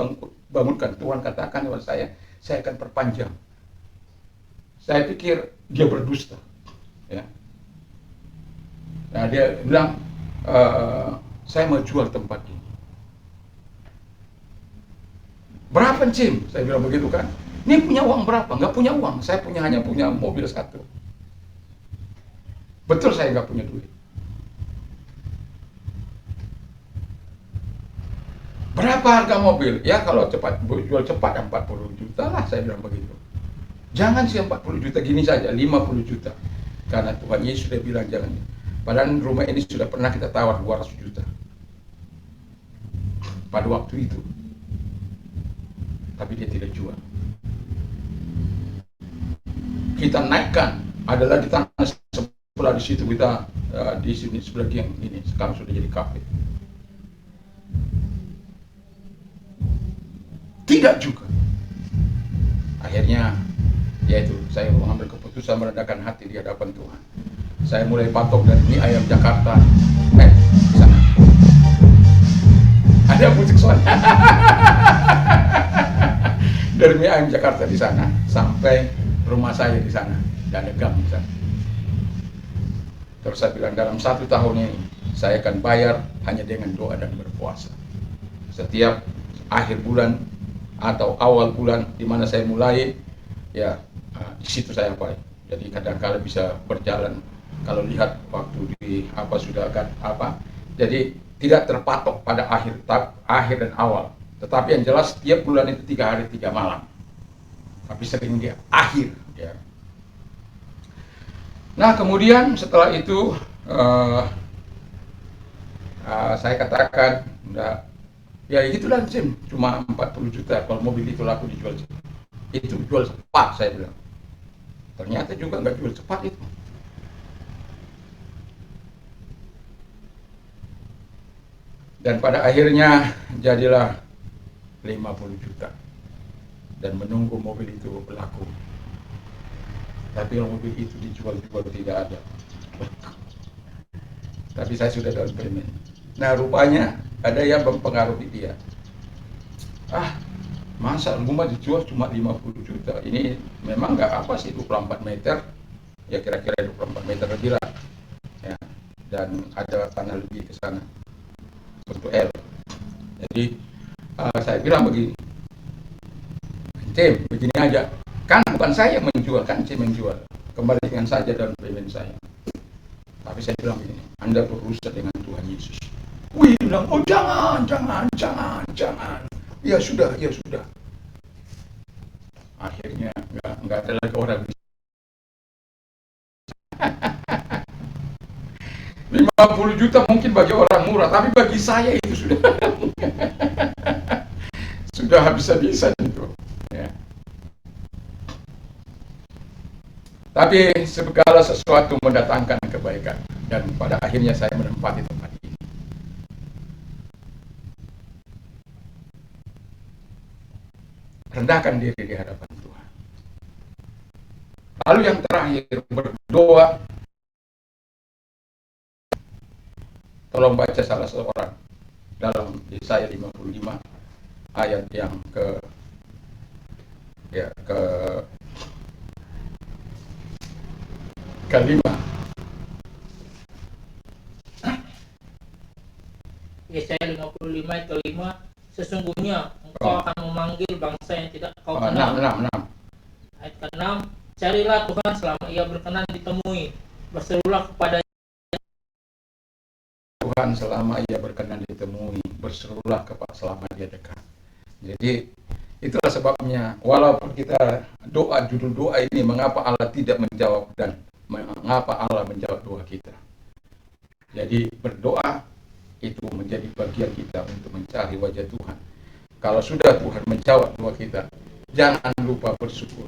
bangunkan. Tuhan katakan kepada saya akan perpanjang. Saya pikir dia berdusta, ya. Nah, dia bilang, saya mau jual tempat ini. Berapa, Jim? Saya bilang begitu kan. Ini punya uang berapa? Nggak punya uang. Saya hanya punya mobil 1. Betul, saya nggak punya duit. Berapa harga mobil? Ya kalau jual cepat 40 juta lah, saya bilang begitu. Jangan sih 40 juta gini saja, 50 juta. Karena Tuhan Yesus sudah bilang jangan. Padahal rumah ini sudah pernah kita tawar 200 juta. Pada waktu itu. Tapi dia tidak jual. Kita naikkan, adalah di tanah sebelah di situ kita di sini sebelah yang ini sekarang sudah jadi kafe. Tidak juga. Akhirnya, yaitu saya mengambil keputusan merendahkan hati di hadapan Tuhan. Saya mulai patok dari mie ayam Jakarta. Di sana. Ada musik suara. Dari mie ayam Jakarta di sana sampai rumah saya di sana dan Gam di sana. Terus saya bilang dalam 1 tahun ini saya akan bayar hanya dengan doa dan berpuasa. Setiap akhir bulan atau awal bulan di mana saya mulai, ya di situ saya mulai. Jadi kadang-kala bisa berjalan kalau lihat waktu di sudah akan Jadi tidak terpatok pada akhir dan awal. Tetapi yang jelas setiap bulan itu 3 hari 3 malam. Tapi sering dia akhir. Ya. Nah kemudian setelah itu saya katakan, ya itulah Jim, cuma 40 juta kalau mobil itu laku dijual. Itu jual cepat, saya bilang. Ternyata juga nggak jual cepat itu. Dan pada akhirnya jadilah 50 juta. Dan menunggu mobil itu laku. Tapi kalau mobil itu dijual-jual tidak ada. Tapi saya sudah down payment. Nah rupanya ada yang mempengaruhi dia. Masa rumah dijual cuma 50 juta. Ini memang nggak apa sih, 24 meter. Ya kira-kira 24 meter lebih lah. Ya. Dan ada tanah lebih ke sana. Untuk L. Jadi saya bilang begini. Tim, begini aja. Kan bukan saya yang menjual, kan saya menjual. Kembalikan saja down payment saya. Tapi saya bilang begini, Anda berurusan dengan Tuhan Yesus. Wih, bilang, oh jangan. Ya sudah. Akhirnya nggak ada lagi orang. 50 juta mungkin bagi orang murah, tapi bagi saya itu sudah sudah habis-habisan itu. Ya. Tapi segala sesuatu mendatangkan kebaikan, dan pada akhirnya saya menempati tempat ini. Rendahkan diri di hadapan Tuhan. Lalu yang terakhir, berdoa. Tolong baca salah seorang dalam Yesaya 55 ayat yang kelima. Yesaya 55 ayat kelima, sesungguhnya engkau akan memanggil bangsa yang tidak kau kenal. 6. Ayat ke-6, carilah Tuhan selama ia berkenan ditemui, berserulah kepada Tuhan selama ia berkenan ditemui, berserulah kepada selama dia dekat. Jadi itulah sebabnya walaupun kita doa, judul doa ini mengapa Allah tidak menjawab dan mengapa Allah menjawab doa kita. Jadi berdoa itu menjadi bagian kita untuk mencari wajah Tuhan. Kalau sudah Tuhan menjawab doa kita, jangan lupa bersyukur.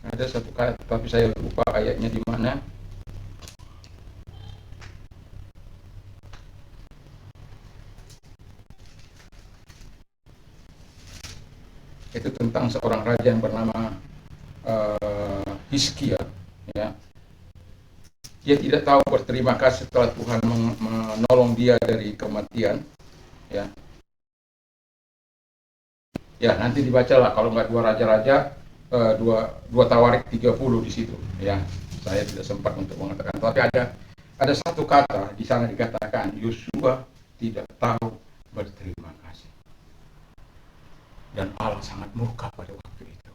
Ada satu kata, tapi saya lupa ayatnya di mana. Itu tentang seorang raja yang bernama Hizkia. Ya. Dia tidak tahu berterima kasih setelah Tuhan menolong dia dari kematian. Ya. Ya nanti dibacalah kalau nggak 2 raja-raja. 2 Tawarik 30 di situ, ya. Saya tidak sempat untuk mengatakan, tapi ada satu kata di sana dikatakan Yosua tidak tahu berterima kasih, dan Allah sangat murka pada waktu itu.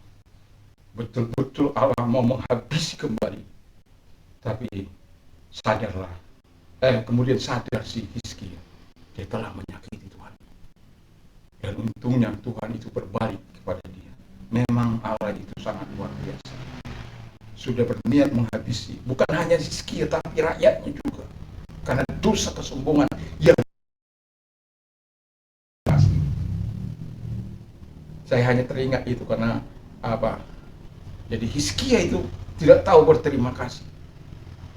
Betul-betul Allah mau menghabisi kembali, tapi sadarlah, kemudian sadar si Hizkia, dia telah menyakiti Tuhan, dan untungnya Tuhan itu berbalik kepada dia. Memang Allah itu sangat luar biasa. Sudah berniat menghabisi bukan hanya Hizkia tapi rakyatnya juga, karena dosa kesombongan yang Saya hanya teringat itu karena apa? Jadi Hizkia itu tidak tahu berterima kasih.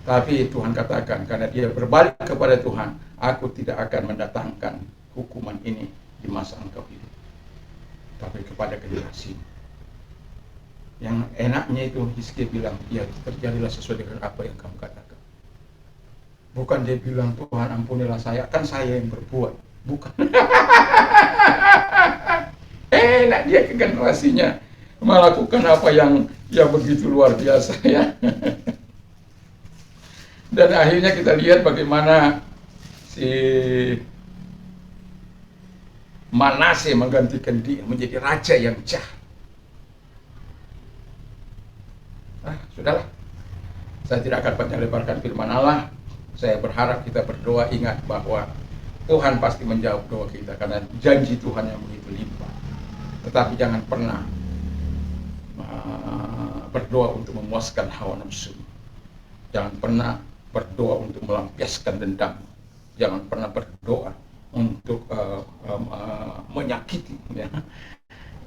Tapi Tuhan katakan, karena dia berbalik kepada Tuhan, aku tidak akan mendatangkan hukuman ini di masa engkau hidup, tapi kepada generasi. Yang enaknya itu Hizkia bilang, ya terjadilah sesuai dengan apa yang kamu katakan. Bukan dia bilang, Tuhan ampunilah saya, kan saya yang berbuat. Bukan. Enak dia ke generasinya melakukan apa yang begitu luar biasa ya. Dan akhirnya kita lihat bagaimana si Manase menggantikan dia menjadi raja yang jahat. Sudahlah. Saya tidak akan panjang lebarkan firman Allah. Saya berharap kita berdoa, ingat bahwa Tuhan pasti menjawab doa kita karena janji Tuhan yang begitu limpah. Tetapi jangan pernah berdoa untuk memuaskan hawa nafsu. Jangan pernah berdoa untuk melampiaskan dendam. Jangan pernah berdoa untuk menyakiti, ya.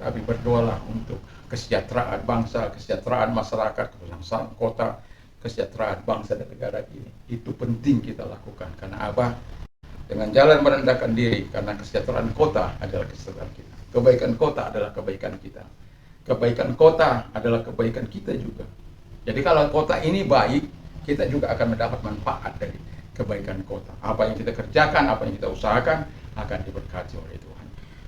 Tapi berdoalah untuk kesejahteraan bangsa, kesejahteraan masyarakat, kesejahteraan kota, kesejahteraan bangsa dan negara ini. Itu penting kita lakukan. Karena apa? Dengan jalan merendahkan diri, karena kesejahteraan kota adalah kesejahteraan kita. Kebaikan kota adalah kebaikan kita. Kebaikan kota adalah kebaikan kita juga. Jadi kalau kota ini baik, kita juga akan mendapat manfaat dari kebaikan kota. Apa yang kita kerjakan, apa yang kita usahakan akan diberkati oleh Tuhan.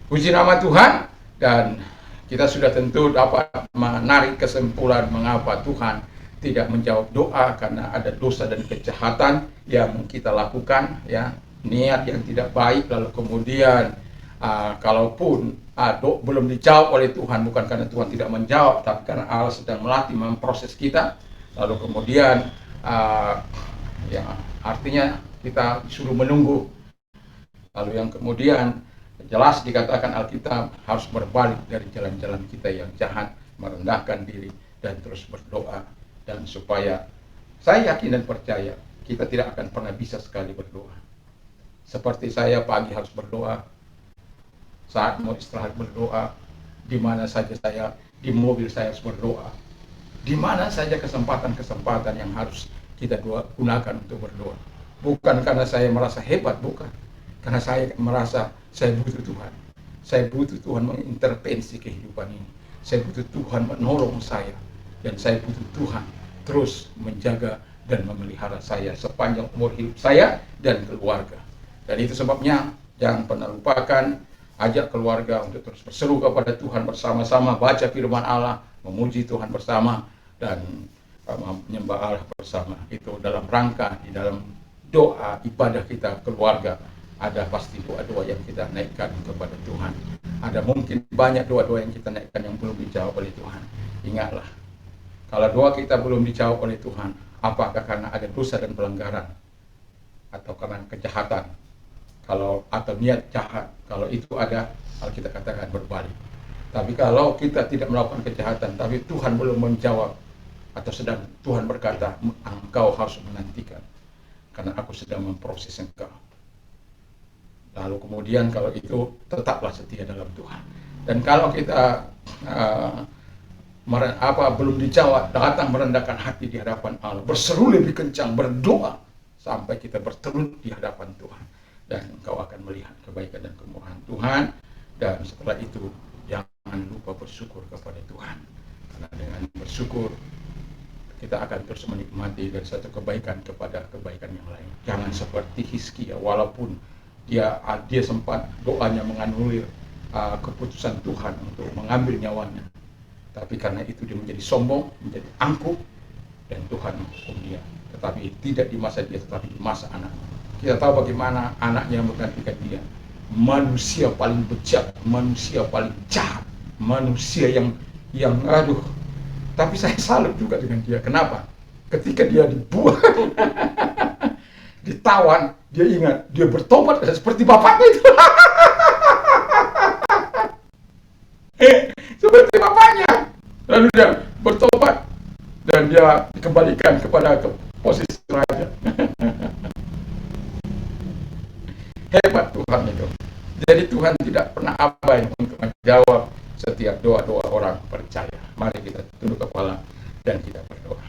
Puji nama Tuhan. Dan kita sudah tentu dapat menarik kesimpulan mengapa Tuhan tidak menjawab doa, karena ada dosa dan kejahatan yang kita lakukan, ya, niat yang tidak baik. Lalu kemudian kalaupun belum dijawab oleh Tuhan, bukan karena Tuhan tidak menjawab, tapi karena Allah sedang melatih, memproses kita. Lalu kemudian ya artinya kita disuruh menunggu. Lalu yang kemudian jelas dikatakan Alkitab harus berbalik dari jalan-jalan kita yang jahat, merendahkan diri dan terus berdoa. Dan supaya saya yakin dan percaya kita tidak akan pernah bisa sekali berdoa. Seperti saya pagi harus berdoa, saat mau istirahat berdoa, di mana saja saya, di mobil saya harus berdoa. Di mana saja kesempatan-kesempatan yang harus kita gunakan untuk berdoa. Bukan karena saya merasa hebat, bukan. Karena saya merasa saya butuh Tuhan. Saya butuh Tuhan mengintervensi kehidupan ini. Saya butuh Tuhan menolong saya. Dan saya butuh Tuhan terus menjaga dan memelihara saya sepanjang umur hidup saya dan keluarga. Dan itu sebabnya jangan pernah lupakan, ajak keluarga untuk terus berseru kepada Tuhan bersama-sama, baca firman Allah, memuji Tuhan bersama, dan menyembah Allah bersama. Itu dalam rangka, di dalam doa ibadah kita keluarga, ada pasti doa-doa yang kita naikkan kepada Tuhan. Ada mungkin banyak doa-doa yang kita naikkan yang belum dijawab oleh Tuhan. Ingatlah, kalau doa kita belum dijawab oleh Tuhan, apakah karena ada dosa dan pelanggaran, atau karena kejahatan, atau niat jahat? Kalau itu ada, kita katakan berbalik. Tapi kalau kita tidak melakukan kejahatan, tapi Tuhan belum menjawab, atau sedang Tuhan berkata, engkau harus menantikan, karena aku sedang memproses engkau. Lalu kemudian kalau itu, tetaplah setia dalam Tuhan. Dan kalau kita belum dijawab, datang merendahkan hati di hadapan Allah, berseru lebih kencang, berdoa sampai kita bertelut di hadapan Tuhan, dan engkau akan melihat kebaikan dan kemurahan Tuhan. Dan setelah itu jangan lupa bersyukur kepada Tuhan, karena dengan bersyukur kita akan terus menikmati dari satu kebaikan kepada kebaikan yang lain. Jangan seperti Hizkia, walaupun dia sempat doanya menganulir keputusan Tuhan untuk mengambil nyawanya, tapi karena itu dia menjadi sombong, menjadi angkuh, dan Tuhan menghukum dia. Tetapi tidak di masa dia, tetapi di masa anaknya. Kita tahu bagaimana anaknya menggantikan dia. Manusia paling bejat, manusia paling jahat, manusia yang aduh. Tapi saya salut juga dengan dia. Kenapa? Ketika dia dibuang, ditawan, dia ingat, dia bertobat seperti bapaknya itu. Seperti bapaknya. Lalu dia bertobat dan dia dikembalikan kepada posisi raja. Hebat Tuhan itu. Jadi Tuhan tidak pernah abai untuk menjawab setiap doa-doa orang percaya. Mari kita tunduk kepala dan kita berdoa.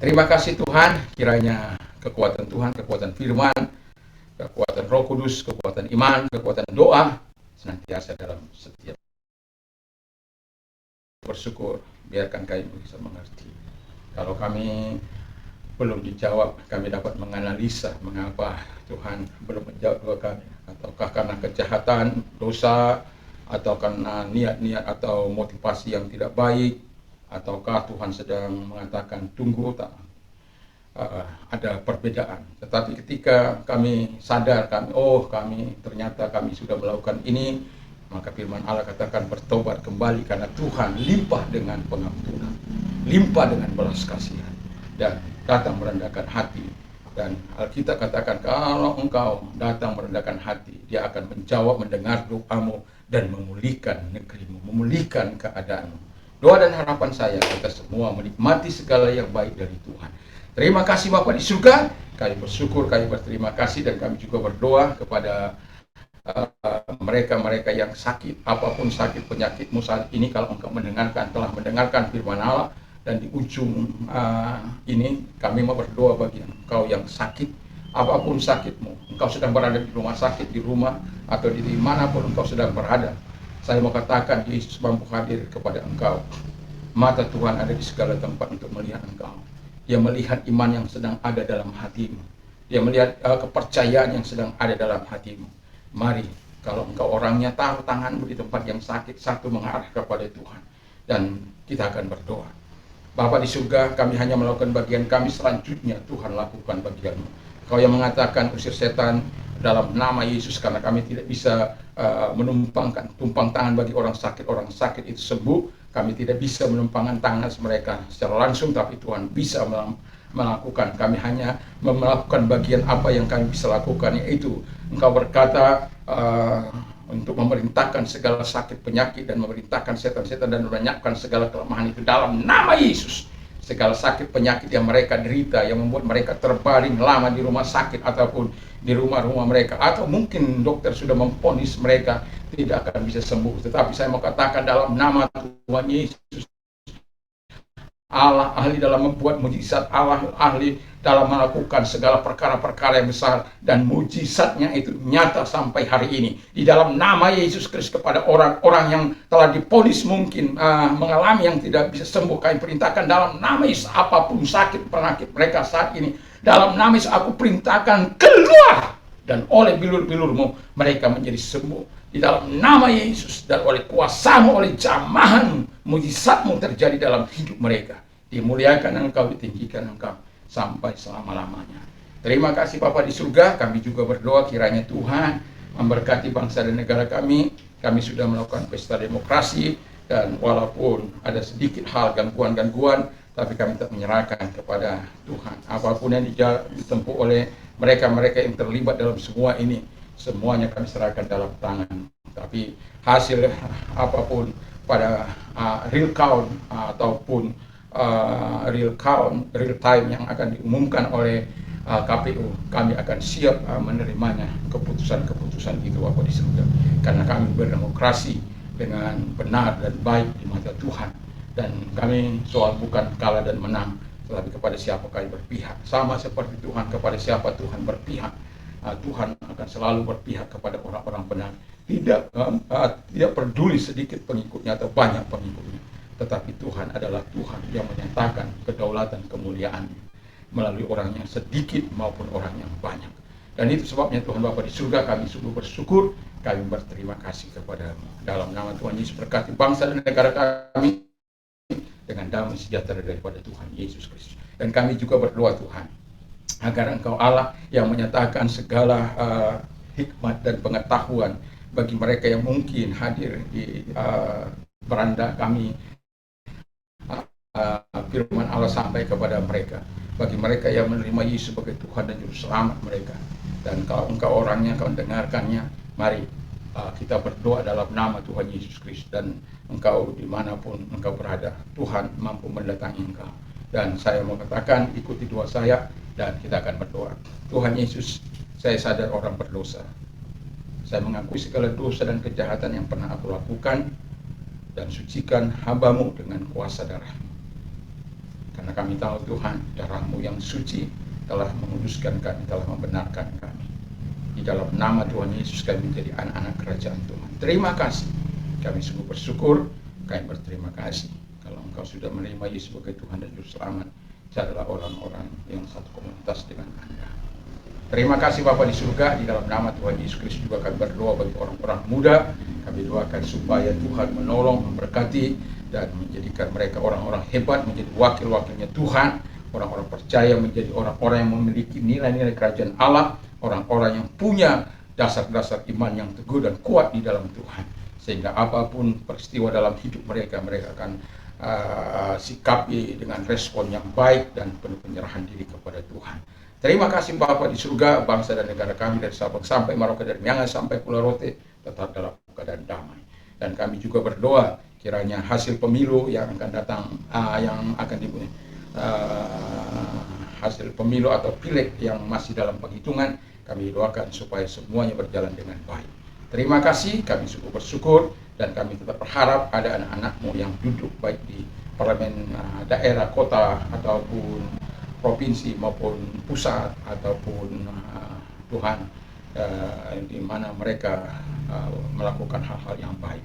Terima kasih Tuhan, kiranya kekuatan Tuhan, kekuatan firman, kekuatan Roh Kudus, kekuatan iman, kekuatan doa senantiasa dalam setiap bersyukur. Biarkan kami bisa mengerti. Kalau kami belum dijawab, kami dapat menganalisa mengapa Tuhan belum menjawab doa kami. Ataukah karena kejahatan, dosa, atau karena niat-niat atau motivasi yang tidak baik, ataukah Tuhan sedang mengatakan tunggu, tak ada perbedaan. Tetapi ketika kami sadar, kami ternyata kami sudah melakukan ini, maka firman Allah katakan bertobat kembali, karena Tuhan limpah dengan pengampunan, limpah dengan belas kasihan, dan datang merendahkan hati. Dan Alkitab katakan kalau engkau datang merendahkan hati, Dia akan menjawab, mendengar doamu, dan memulihkan negerimu, memulihkan keadaanmu. Doa dan harapan saya, kita semua menikmati segala yang baik dari Tuhan. Terima kasih Bapa di surga, kami bersyukur, kami berterima kasih, dan kami juga berdoa kepada mereka-mereka yang sakit, apapun sakit penyakitmu saat ini. Kalau engkau telah mendengarkan firman Allah, dan di ujung ini kami mau berdoa bagi engkau yang sakit, apapun sakitmu, engkau sedang berada di rumah sakit, di rumah, atau di manapun engkau sedang berada. Saya mau katakan, Yesus mampu hadir kepada engkau. Mata Tuhan ada di segala tempat untuk melihat engkau. Dia melihat iman yang sedang ada dalam hatimu. Dia melihat kepercayaan yang sedang ada dalam hatimu. Mari, kalau engkau orangnya, taruh tanganmu di tempat yang sakit, satu mengarah kepada Tuhan, dan kita akan berdoa. Bapa di surga, kami hanya melakukan bagian kami, selanjutnya Tuhan lakukan bagianmu. Kau yang mengatakan usir setan dalam nama Yesus, karena kami tidak bisa tumpang tangan bagi orang sakit itu sembuh. Kami tidak bisa menumpangkan tangan mereka secara langsung, tapi Tuhan bisa melakukan. Kami hanya melakukan bagian apa yang kami bisa lakukan, yaitu Engkau berkata untuk memerintahkan segala sakit penyakit, dan memerintahkan setan-setan, dan melenyapkan segala kelemahan itu dalam nama Yesus. Segala sakit penyakit yang mereka derita, yang membuat mereka terbaring lama di rumah sakit ataupun di rumah-rumah mereka, atau mungkin dokter sudah memvonis mereka tidak akan bisa sembuh. Tetapi saya mau katakan dalam nama Tuhan Yesus, Allah ahli dalam membuat mujizat, Allah ahli dalam melakukan segala perkara-perkara yang besar, dan mujizatnya itu nyata sampai hari ini. Di dalam nama Yesus Kristus, kepada orang-orang yang telah diponis mungkin mengalami yang tidak bisa sembuh, kami perintahkan dalam nama Yesus, apapun sakit penyakit mereka saat ini, dalam nama Yesus aku perintahkan keluar, dan oleh bilur-bilurmu mereka menjadi sembuh. Di dalam nama Yesus, dan oleh kuasamu, oleh jamahan mujizatmu terjadi dalam hidup mereka. Dimuliakan engkau, ditinggikan engkau sampai selama-lamanya. Terima kasih Bapa di surga. Kami juga berdoa kiranya Tuhan memberkati bangsa dan negara kami. Kami sudah melakukan pesta demokrasi, dan walaupun ada sedikit hal gangguan-gangguan, tapi kami tetap menyerahkan kepada Tuhan. Apapun yang ditempuh oleh mereka-mereka yang terlibat dalam semua ini, semuanya kami serahkan dalam tangan. Tapi hasil apapun pada real count ataupun real time yang akan diumumkan oleh KPU, kami akan siap menerimanya, keputusan-keputusan itu Bapa di surga. Karena kami berdemokrasi dengan benar dan baik di mata Tuhan, dan kami soal bukan kalah dan menang, tetapi kepada siapa kami berpihak. Sama seperti Tuhan, kepada siapa Tuhan berpihak, Tuhan akan selalu berpihak kepada orang-orang benar. Tidak peduli sedikit pengikutnya atau banyak pengikutnya, tetapi Tuhan adalah Tuhan yang menyatakan kedaulatan kemuliaan melalui orang yang sedikit maupun orang yang banyak. Dan itu sebabnya Tuhan Bapa di surga, kami sungguh bersyukur, kami berterima kasih kepada-Mu. Dalam nama Tuhan Yesus, berkati bangsa dan negara kami dengan damai sejahtera daripada Tuhan Yesus Kristus. Dan kami juga berdoa Tuhan, agar Engkau Allah yang menyatakan segala hikmat dan pengetahuan bagi mereka yang mungkin hadir di beranda kami, firman Allah sampai kepada mereka, bagi mereka yang menerima Yesus sebagai Tuhan dan Juru Selamat mereka. Dan kalau engkau orangnya, engkau mendengarkannya, mari kita berdoa dalam nama Tuhan Yesus Kristus. Dan engkau dimanapun engkau berada, Tuhan mampu mendatangi engkau. Dan saya mau katakan, ikuti doa saya, dan kita akan berdoa. Tuhan Yesus, saya sadar orang berdosa. Saya mengakui segala dosa dan kejahatan yang pernah aku lakukan, dan sucikan hamba-Mu dengan kuasa darah-Mu. Karena kami tahu Tuhan, darah-Mu yang suci telah menguduskan kami, telah membenarkan kami. Di dalam nama Tuhan Yesus kami menjadi anak-anak kerajaan Tuhan. Terima kasih. Kami sungguh bersyukur, kami berterima kasih. Kalau Engkau sudah menerima Yesus sebagai Tuhan dan Juru Selamat, carilah orang-orang yang satu komunitas dengan Anda. Terima kasih Bapa di surga, di dalam nama Tuhan Yesus Kristus juga kami berdoa bagi orang-orang muda. Kami doakan supaya Tuhan menolong, memberkati, dan menjadikan mereka orang-orang hebat, menjadi wakil-wakilnya Tuhan, orang-orang percaya, menjadi orang-orang yang memiliki nilai-nilai kerajaan Allah, orang-orang yang punya dasar-dasar iman yang teguh dan kuat di dalam Tuhan. Sehingga apapun peristiwa dalam hidup mereka, mereka akan sikapi dengan respon yang baik dan penuh penyerahan diri kepada Tuhan. Terima kasih Bapa di surga, bangsa dan negara kami dari Sabang sampai Merauke, dari Miangas sampai Pulau Rote tetap dalam keadaan damai. Dan kami juga berdoa kiranya hasil pemilu yang akan datang, hasil pemilu atau pileg yang masih dalam penghitungan, kami doakan supaya semuanya berjalan dengan baik. Terima kasih, kami sungguh bersyukur, dan kami tetap berharap ada anak-anak-Mu yang duduk baik di parlemen daerah, kota, ataupun provinsi maupun pusat, ataupun Tuhan di mana mereka melakukan hal-hal yang baik.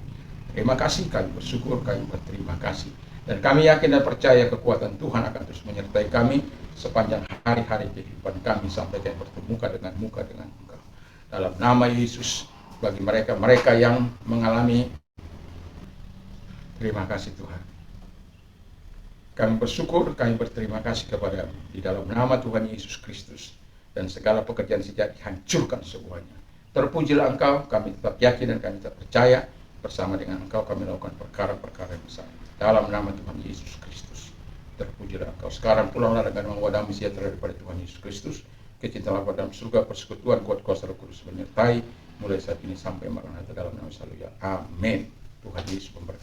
Terima kasih, kami bersyukur, kami berterima kasih. Dan kami yakin dan percaya kekuatan Tuhan akan terus menyertai kami sepanjang hari-hari kehidupan kami sampai kami bertemu muka dengan Engkau. Dalam nama Yesus, bagi mereka yang mengalami, terima kasih Tuhan. Kami bersyukur, kami berterima kasih kepada di dalam nama Tuhan Yesus Kristus, dan segala pekerjaan sejati hancurkan semuanya. Terpujilah Engkau, kami tetap yakin dan kami tetap percaya bersama dengan Engkau kami melakukan perkara-perkara yang besar. Dalam nama Tuhan Yesus Kristus, terpujilah Engkau. Sekarang pulanglah dengan membawa damai sejahtera daripada Tuhan Yesus Kristus, kecintaan Bapa dalam surga, persekutuan kuat kuasa Roh Kudus menyertai mulai saat ini sampai maranatha dalam nama Yesus. Amin. Tuhan Yesus memberkati.